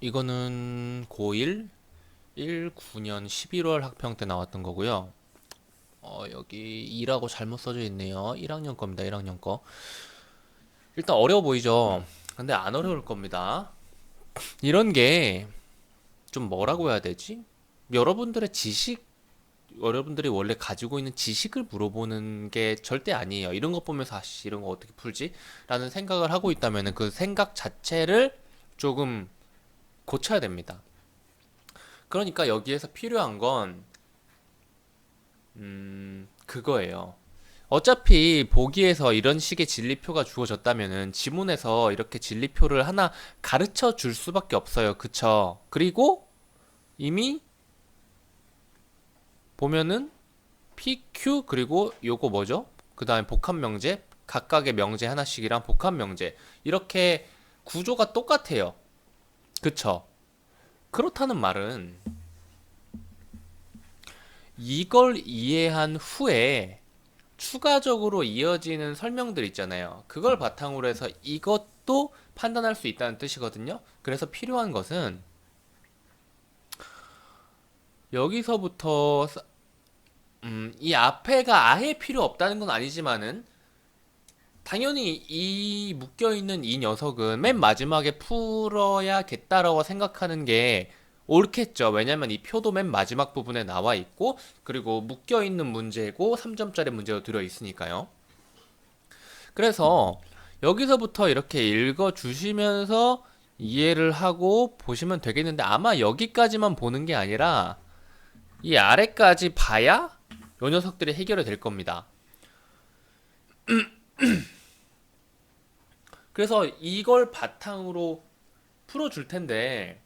이거는 고1 19년 11월 학평 때 나왔던 거고요. 여기 2라고 잘못 써져 있네요. 1학년 겁니다. 1학년 거. 일단 어려워 보이죠? 근데 안 어려울 겁니다. 이런 게 좀 뭐라고 해야 되지? 여러분들의 지식, 여러분들이 원래 가지고 있는 지식을 물어보는 게 절대 아니에요. 이런 거 보면서 아씨, 이런 거 어떻게 풀지? 라는 생각을 하고 있다면 그 생각 자체를 조금 고쳐야 됩니다. 그러니까 여기에서 필요한 건 그거예요. 어차피 보기에서 이런 식의 진리표가 주어졌다면은 지문에서 이렇게 진리표를 하나 가르쳐 줄 수밖에 없어요. 그쵸? 그리고 이미 보면은 PQ 그리고 요거 뭐죠? 그 다음에 복합명제, 각각의 명제 하나씩이랑 복합명제 이렇게 구조가 똑같아요. 그쵸? 그렇다는 말은 이걸 이해한 후에 추가적으로 이어지는 설명들 있잖아요. 그걸 바탕으로 해서 이것도 판단할 수 있다는 뜻이거든요. 그래서 필요한 것은 여기서부터 이 앞에가 아예 필요 없다는 건 아니지만은 당연히 이 묶여있는 이 녀석은 맨 마지막에 풀어야겠다라고 생각하는 게 옳겠죠. 왜냐면 이 표도 맨 마지막 부분에 나와 있고 그리고 묶여있는 문제고 3점짜리 문제도 들어있으니까요. 그래서 여기서부터 이렇게 읽어 주시면서 이해를 하고 보시면 되겠는데 아마 여기까지만 보는 게 아니라 이 아래까지 봐야 요 녀석들이 해결이 될 겁니다. 그래서 이걸 바탕으로 풀어줄 텐데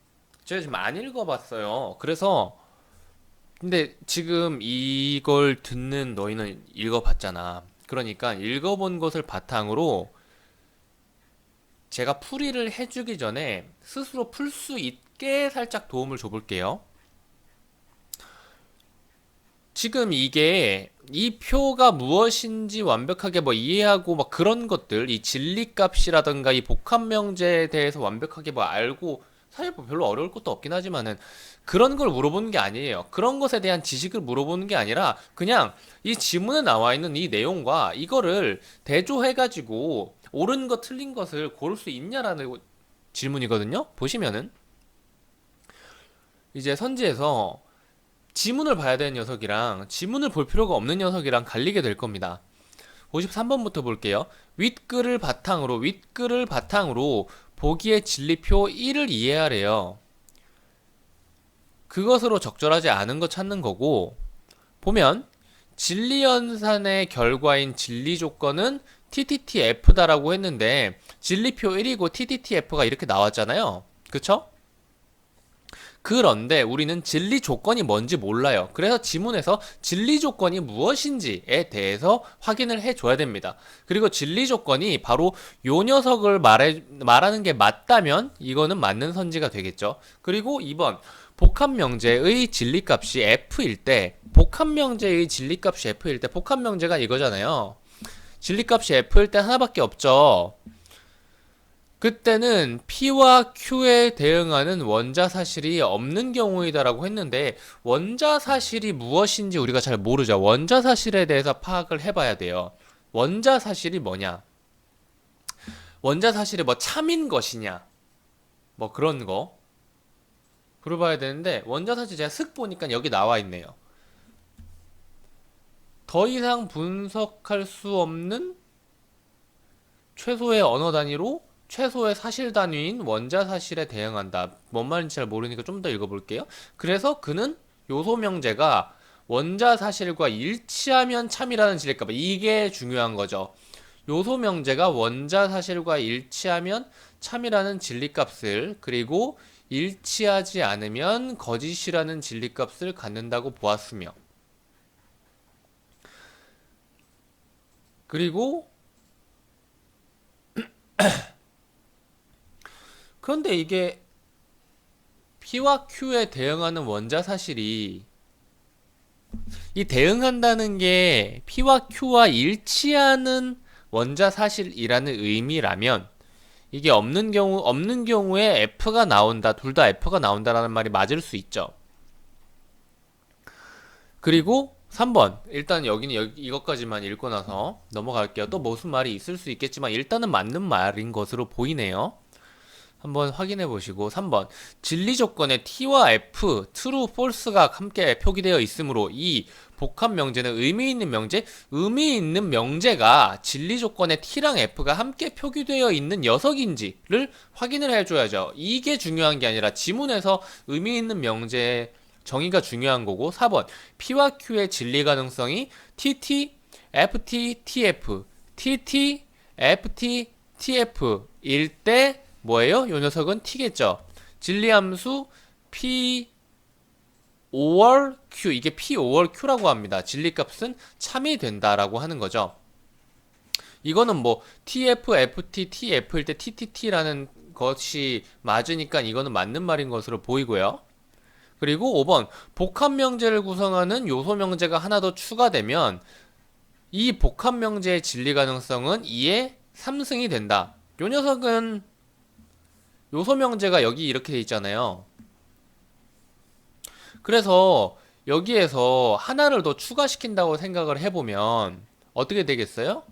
제가 지금 안 읽어봤어요. 그래서 근데 지금 이걸 듣는 너희는 읽어봤잖아. 그러니까 읽어본 것을 바탕으로 제가 풀이를 해주기 전에 스스로 풀 수 있게 살짝 도움을 줘볼게요. 지금 이게 이 표가 무엇인지 완벽하게 뭐 이해하고 막 그런 것들, 이 진리값이라든가 이 복합명제에 대해서 완벽하게 뭐 알고 사실 뭐 별로 어려울 것도 없긴 하지만은 그런 걸 물어보는 게 아니에요. 그런 것에 대한 지식을 물어보는 게 아니라 그냥 이 지문에 나와 있는 이 내용과 이거를 대조해가지고 옳은 것 틀린 것을 고를 수 있냐라는 질문이거든요. 보시면은 이제 선지에서 지문을 봐야 되는 녀석이랑 지문을 볼 필요가 없는 녀석이랑 갈리게 될 겁니다. 53번부터 볼게요. 윗글을 바탕으로 보기의 진리표 1을 이해하래요. 그것으로 적절하지 않은 거 찾는 거고 보면 진리연산의 결과인 진리 조건은 TTTF다라고 했는데 진리표 1이고 TTTF가 이렇게 나왔잖아요. 그쵸? 그런데 우리는 진리 조건이 뭔지 몰라요. 그래서 지문에서 진리 조건이 무엇인지에 대해서 확인을 해줘야 됩니다. 그리고 진리 조건이 바로 요 녀석을 말하는 게 맞다면 이거는 맞는 선지가 되겠죠. 그리고 2번 복합명제의 진리값이 F일 때 복합명제의 진리값이 F일 때 복합명제가 이거잖아요. 진리값이 F일 때 하나밖에 없죠. 그때는 P와 Q에 대응하는 원자 사실이 없는 경우이다라고 했는데 원자 사실이 무엇인지 우리가 잘 모르죠. 원자 사실에 대해서 파악을 해봐야 돼요. 원자 사실이 뭐냐? 원자 사실이 뭐 참인 것이냐? 뭐 그런 거 물어봐야 되는데 원자 사실 제가 슥 보니까 여기 나와 있네요. 더 이상 분석할 수 없는 최소의 언어 단위로 최소의 사실 단위인 원자 사실에 대응한다. 뭔 말인지 잘 모르니까 좀 더 읽어볼게요. 그래서 그는 요소 명제가 원자 사실과 일치하면 참이라는 진리값. 이게 중요한 거죠. 요소 명제가 원자 사실과 일치하면 참이라는 진리값을 그리고 일치하지 않으면 거짓이라는 진리값을 갖는다고 보았으며 그리고 그런데 이게 P와 Q에 대응하는 원자 사실이 이 대응한다는 게 P와 Q와 일치하는 원자 사실이라는 의미라면 이게 없는 경우에 F가 나온다. 둘 다 F가 나온다라는 말이 맞을 수 있죠. 그리고 3번. 일단 여기는 이것까지만 읽고 나서 넘어갈게요. 또 무슨 말이 있을 수 있겠지만 일단은 맞는 말인 것으로 보이네요. 한번 확인해 보시고 3번. 진리 조건에 t와 f, true, false가 함께 표기되어 있으므로 이 복합 명제는 의미 있는 명제? 의미 있는 명제가 진리 조건에 t랑 f가 함께 표기되어 있는 녀석인지를 확인을 해줘야죠. 이게 중요한 게 아니라 지문에서 의미 있는 명제 정의가 중요한 거고. 4번. P와 Q의 진리 가능성이 TT, FT, TF, TT, FT, TF일 때 뭐예요? 요 녀석은 T겠죠. 진리함수 P 5월 Q, 이게 P 5월 Q라고 합니다. 진리값은 참이 된다라고 하는 거죠. 이거는 뭐 TF, FT, TF일 때 TTT라는 것이 맞으니까 이거는 맞는 말인 것으로 보이고요. 그리고 5번. 복합 명제를 구성하는 요소 명제가 하나 더 추가되면 이 복합 명제의 진리 가능성은 2의 3승이 된다. 요 녀석은 요소 명제가 여기 이렇게 돼 있잖아요. 그래서 여기에서 하나를 더 추가시킨다고 생각을 해보면 어떻게 되겠어요?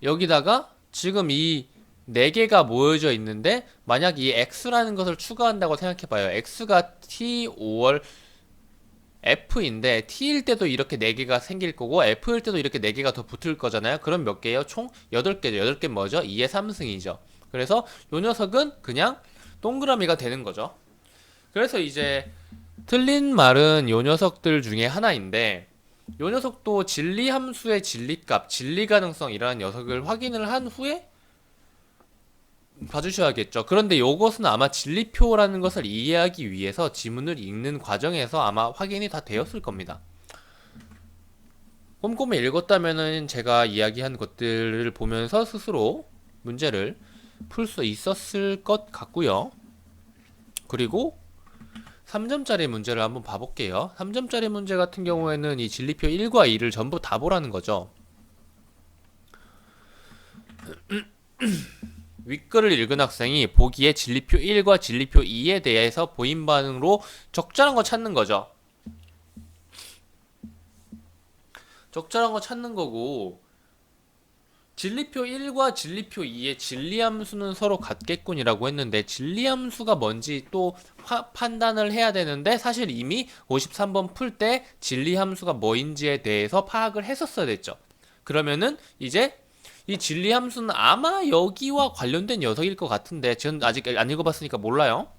여기다가 지금 이 4개가 모여져 있는데 만약 이 x라는 것을 추가한다고 생각해봐요. x가 t 5월 f인데 t일 때도 이렇게 4개가 생길 거고 f일 때도 이렇게 4개가 더 붙을 거잖아요. 그럼 몇 개예요? 총 8개죠. 8개 뭐죠? 2의 3승이죠. 그래서 요 녀석은 그냥 동그라미가 되는 거죠. 그래서 이제 틀린 말은 요 녀석들 중에 하나인데 요 녀석도 진리 함수의 진리값, 진리 가능성이라는 녀석을 확인을 한 후에 봐주셔야겠죠. 그런데 요것은 아마 진리표라는 것을 이해하기 위해서 지문을 읽는 과정에서 아마 확인이 다 되었을 겁니다. 꼼꼼히 읽었다면은 제가 이야기한 것들을 보면서 스스로 문제를 풀 수 있었을 것 같고요. 그리고 3점짜리 문제를 한번 봐볼게요. 3점짜리 문제 같은 경우에는 이 진리표 1과 2를 전부 다 보라는 거죠. 윗글을 읽은 학생이 보기에 진리표 1과 진리표 2에 대해서 보인 반응으로 적절한 거 찾는 거죠. 적절한 거 찾는 거고, 진리표 1과 진리표 2의 진리함수는 서로 같겠군이라고 했는데 진리함수가 뭔지 또 판단을 해야 되는데 사실 이미 53번 풀 때 진리함수가 뭐인지에 대해서 파악을 했었어야 됐죠. 그러면은 이제 이 진리함수는 아마 여기와 관련된 녀석일 것 같은데 저는 아직 안 읽어봤으니까 몰라요.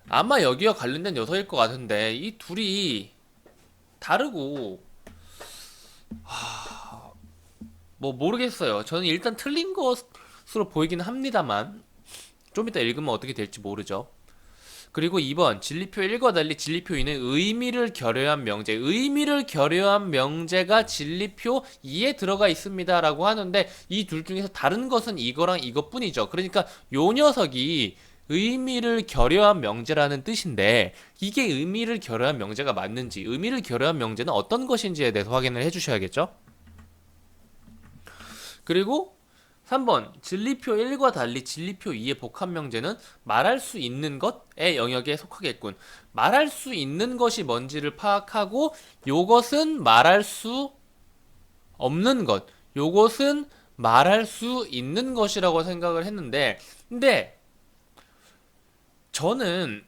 아마 여기와 관련된 녀석일 것 같은데 이 둘이 다르고 뭐 모르겠어요. 저는 일단 틀린 것으로 보이긴 합니다만 좀 이따 읽으면 어떻게 될지 모르죠. 그리고 2번 진리표 1과 달리 진리표 2는 의미를 결여한 명제, 의미를 결여한 명제가 진리표 2에 들어가 있습니다 라고 하는데 이 둘 중에서 다른 것은 이거랑 이것뿐이죠. 그러니까 요 녀석이 의미를 결여한 명제라는 뜻인데 이게 의미를 결여한 명제가 맞는지, 의미를 결여한 명제는 어떤 것인지에 대해서 확인을 해주셔야겠죠. 그리고 3번 진리표 1과 달리 진리표 2의 복합명제는 말할 수 있는 것의 영역에 속하겠군. 말할 수 있는 것이 뭔지를 파악하고 요것은 말할 수 없는 것, 요것은 말할 수 있는 것이라고 생각을 했는데 근데 저는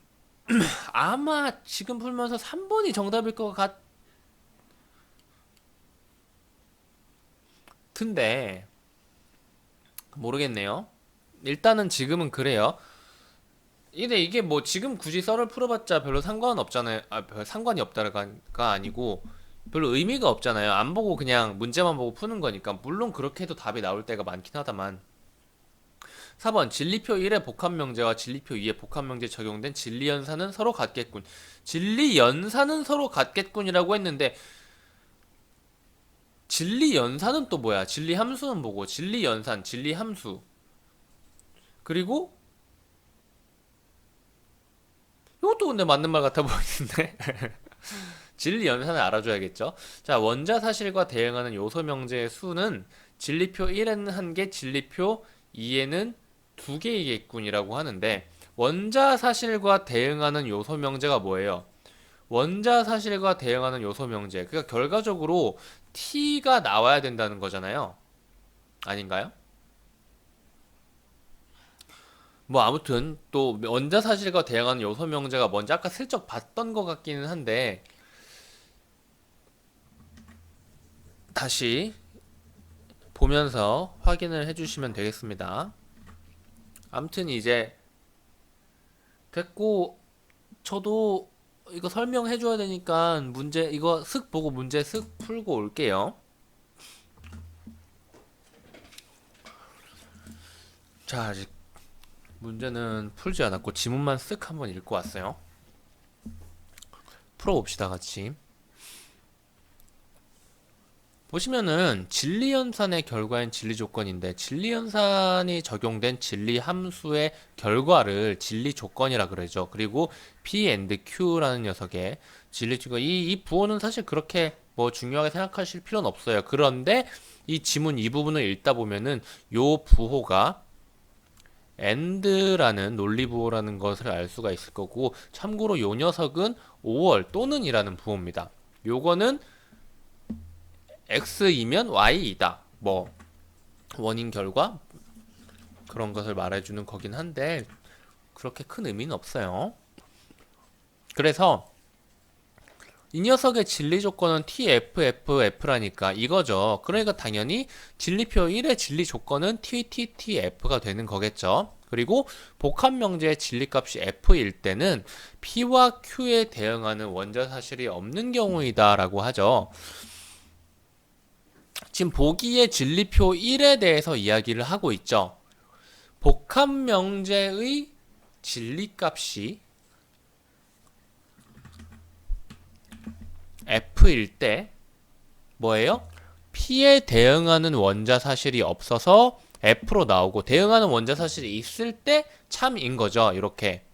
아마 지금 풀면서 3번이 정답일 것 같은데 모르겠네요. 일단은 지금은 그래요. 근데 이게 뭐 지금 굳이 썰을 풀어봤자 별로 상관은 없잖아요. 별 상관이 없다가 아니고 별로 의미가 없잖아요. 안 보고 그냥 문제만 보고 푸는 거니까. 물론 그렇게 해도 답이 나올 때가 많긴 하다만. 4번 진리표 1의 복합명제와 진리표 2의 복합명제 적용된 진리연산은 서로 같겠군. 진리연산은 서로 같겠군이라고 했는데 진리연산은 또 뭐야? 진리함수는 뭐고? 진리연산, 진리함수. 그리고 이것도 근데 맞는 말 같아 보이는데 진리연산을 알아줘야겠죠. 자, 원자 사실과 대응하는 요소 명제의 수는 진리표 1에는 한 개, 진리표 2에는 두 개이겠군이라고 하는데 원자 사실과 대응하는 요소 명제가 뭐예요? 원자 사실과 대응하는 요소 명제. 그러니까 결과적으로 t가 나와야 된다는 거잖아요. 아닌가요? 뭐 아무튼 또 원자 사실과 대응하는 요소 명제가 뭔지 아까 슬쩍 봤던 것 같기는 한데 다시 보면서 확인을 해주시면 되겠습니다. 아무튼 이제 됐고 저도 이거 설명해 줘야 되니까 문제 이거 슥 보고 문제 슥 풀고 올게요. 자, 아직 문제는 풀지 않았고 지문만 쓱 한번 읽고 왔어요. 풀어봅시다 같이. 보시면은 진리연산의 결과인 진리조건인데 진리연산이 적용된 진리함수의 결과를 진리조건이라 그러죠. 그리고 P and Q라는 녀석의 진리조건 이 부호는 사실 그렇게 뭐 중요하게 생각하실 필요는 없어요. 그런데 이 지문 이 부분을 읽다 보면은 요 부호가 and라는 논리부호라는 것을 알 수가 있을 거고 참고로 요 녀석은 5월 또는 이라는 부호입니다. 요거는 x이면 y이다. 뭐 원인 결과 그런 것을 말해주는 거긴 한데 그렇게 큰 의미는 없어요. 그래서 이 녀석의 진리 조건은 TFFF라니까 이거죠. 그러니까 당연히 진리표 1의 진리 조건은 TTTF가 되는 거겠죠. 그리고 복합 명제의 진리값이 F일 때는 P와 Q에 대응하는 원자 사실이 없는 경우이다 라고 하죠. 지금 보기의 진리표 1에 대해서 이야기를 하고 있죠. 복합 명제의 진리값이 F일 때 뭐예요? P에 대응하는 원자 사실이 없어서 F로 나오고 대응하는 원자 사실이 있을 때 참인 거죠. 이렇게.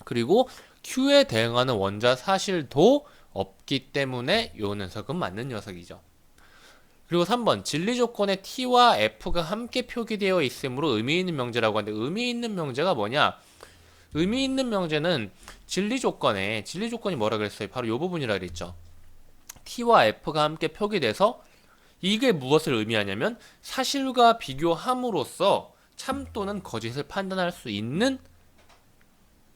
그리고 Q에 대응하는 원자 사실도 없기 때문에 요 녀석은 맞는 녀석이죠. 그리고 3번 진리 조건에 T와 F가 함께 표기되어 있으므로 의미 있는 명제라고 하는데 의미 있는 명제가 뭐냐? 의미 있는 명제는 진리 조건이 뭐라 그랬어요? 바로 이 부분이라 그랬죠. T와 F가 함께 표기돼서 이게 무엇을 의미하냐면 사실과 비교함으로써 참 또는 거짓을 판단할 수 있는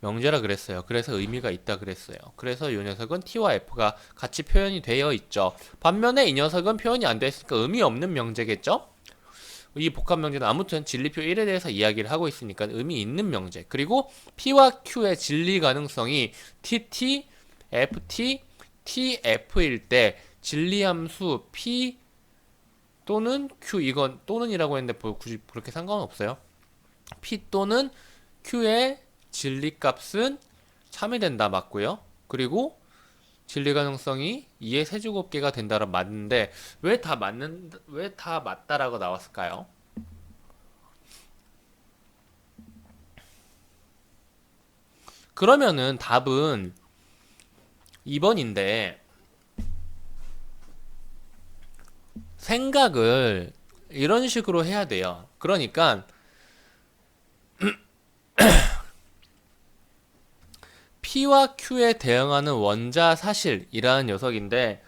명제라 그랬어요. 그래서 의미가 있다 그랬어요. 그래서 이 녀석은 T와 F가 같이 표현이 되어 있죠. 반면에 이 녀석은 표현이 안 되어 있으니까 의미 없는 명제겠죠? 이 복합 명제는 아무튼 진리표 1에 대해서 이야기를 하고 있으니까 의미 있는 명제. 그리고 P와 Q의 진리 가능성이 TT, FT, TF일 때 진리함수 P 또는 Q 이건 또는이라고 했는데 굳이 그렇게 상관은 없어요. P 또는 Q의 진리값은 참이 된다 맞고요. 그리고 진리 가능성이 2의 세제곱계가 된다라 맞는데 왜 다 맞다라고 나왔을까요? 그러면은 답은 2번인데 생각을 이런 식으로 해야 돼요. 그러니까 P와 Q에 대응하는 원자 사실이라는 녀석인데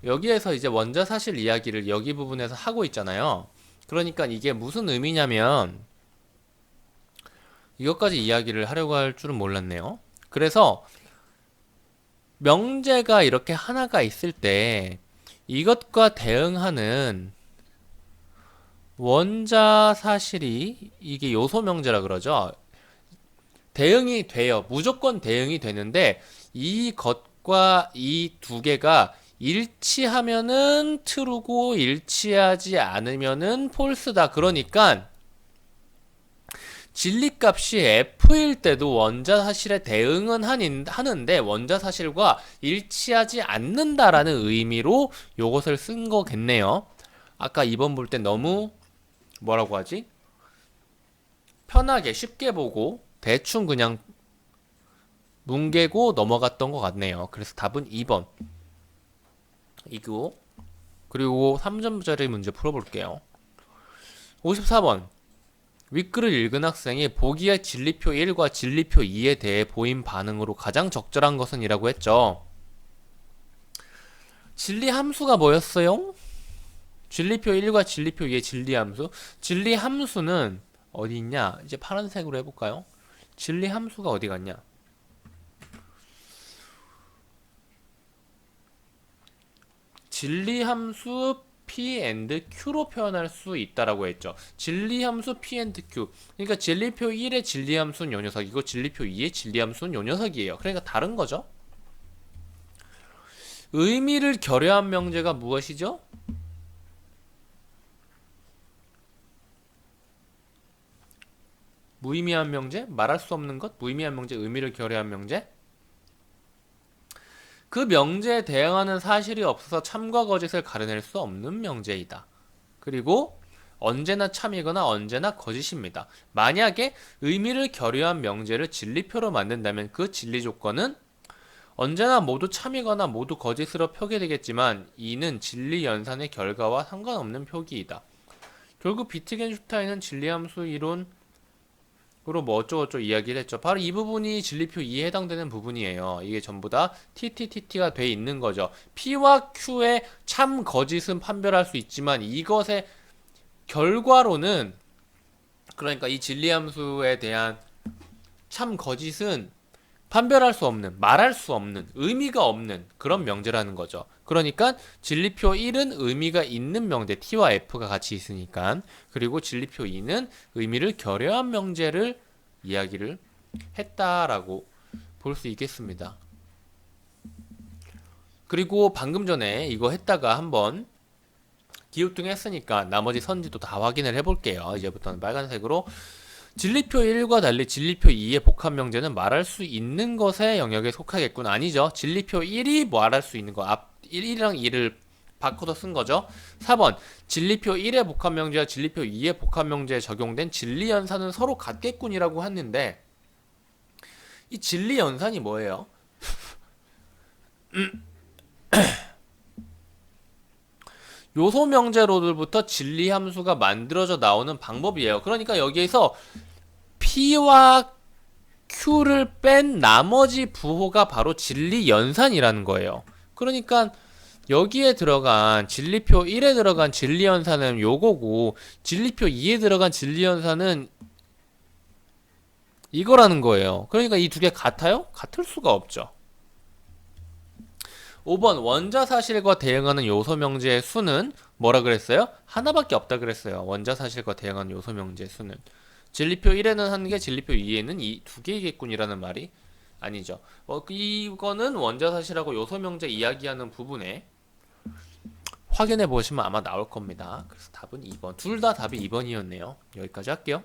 여기에서 이제 원자 사실 이야기를 여기 부분에서 하고 있잖아요. 그러니까 이게 무슨 의미냐면 이것까지 이야기를 하려고 할 줄은 몰랐네요. 그래서 명제가 이렇게 하나가 있을 때 이것과 대응하는 원자 사실이 이게 요소 명제라 그러죠. 대응이 돼요. 무조건 대응이 되는데 이것과 이 두 개가 일치하면은 true고 일치하지 않으면은 false다. 그러니까 진리값이 F일 때도 원자 사실에 대응은 하는데 원자 사실과 일치하지 않는다라는 의미로 요것을 쓴 거겠네요. 아까 2번 볼 때 너무 뭐라고 하지? 편하게 쉽게 보고 대충 그냥 뭉개고 넘어갔던 것 같네요. 그래서 답은 2번 이고. 그리고 3점짜리 문제 풀어볼게요. 54번 윗글을 읽은 학생이 보기에 진리표 1과 진리표 2에 대해 보인 반응으로 가장 적절한 것은 이라고 했죠. 진리 함수가 뭐였어요? 진리표 1과 진리표 2의 진리 함수. 진리 함수는 어디 있냐? 이제 파란색으로 해볼까요? 진리 함수가 어디 갔냐? 진리 함수 P and Q로 표현할 수 있다라고 했죠. 진리 함수 P and Q. 그러니까 진리표 1의 진리 함수는 요 녀석이고 진리표 2의 진리 함수는 요 녀석이에요. 그러니까 다른 거죠. 의미를 결여한 명제가 무엇이죠? 무의미한 명제? 말할 수 없는 것? 무의미한 명제, 의미를 결여한 명제? 그 명제에 대응하는 사실이 없어서 참과 거짓을 가려낼 수 없는 명제이다. 그리고 언제나 참이거나 언제나 거짓입니다. 만약에 의미를 결여한 명제를 진리표로 만든다면 그 진리 조건은 언제나 모두 참이거나 모두 거짓으로 표기되겠지만 이는 진리 연산의 결과와 상관없는 표기이다. 결국 비트겐슈타인은 진리함수 이론으로 뭐 어쩌고저쩌고 이야기를 했죠. 바로 이 부분이 진리표 2에 해당되는 부분이에요. 이게 전부 다 TTTT가 돼 있는 거죠. P와 Q의 참 거짓은 판별할 수 있지만 이것의 결과로는, 그러니까 이 진리함수에 대한 참 거짓은 판별할 수 없는, 말할 수 없는, 의미가 없는 그런 명제라는 거죠. 그러니까 진리표 1은 의미가 있는 명제, T와 F가 같이 있으니까. 그리고 진리표 2는 의미를 결여한 명제를 이야기를 했다라고 볼 수 있겠습니다. 그리고 방금 전에 이거 했다가 한번 기우뚱 했으니까 나머지 선지도 다 확인을 해볼게요. 이제부터는 빨간색으로. 진리표 1과 달리 진리표 2의 복합 명제는 말할 수 있는 것의 영역에 속하겠군. 아니죠. 진리표 1이 말할 수 있는 거. 앞 1이랑 2를 바꿔서 쓴 거죠. 4번. 진리표 1의 복합 명제와 진리표 2의 복합 명제에 적용된 진리 연산은 서로 같겠군이라고 했는데 이 진리 연산이 뭐예요? 요소 명제로들부터 진리 함수가 만들어져 나오는 방법이에요. 그러니까 여기에서 P와 Q를 뺀 나머지 부호가 바로 진리 연산이라는 거예요. 그러니까 여기에 들어간 진리표 1에 들어간 진리 연산은 요거고 진리표 2에 들어간 진리 연산은 이거라는 거예요. 그러니까 이 두 개 같아요? 같을 수가 없죠. 5번 원자 사실과 대응하는 요소 명제의 수는 뭐라 그랬어요? 하나밖에 없다 그랬어요. 원자 사실과 대응하는 요소 명제의 수는 진리표 1에는 한 개, 진리표 2에는 이 두 개이겠군이라는 말이 아니죠. 이거는 원자 사실하고 요소 명제 이야기하는 부분에 확인해 보시면 아마 나올 겁니다. 그래서 답은 2번. 둘 다 답이 2번이었네요. 여기까지 할게요.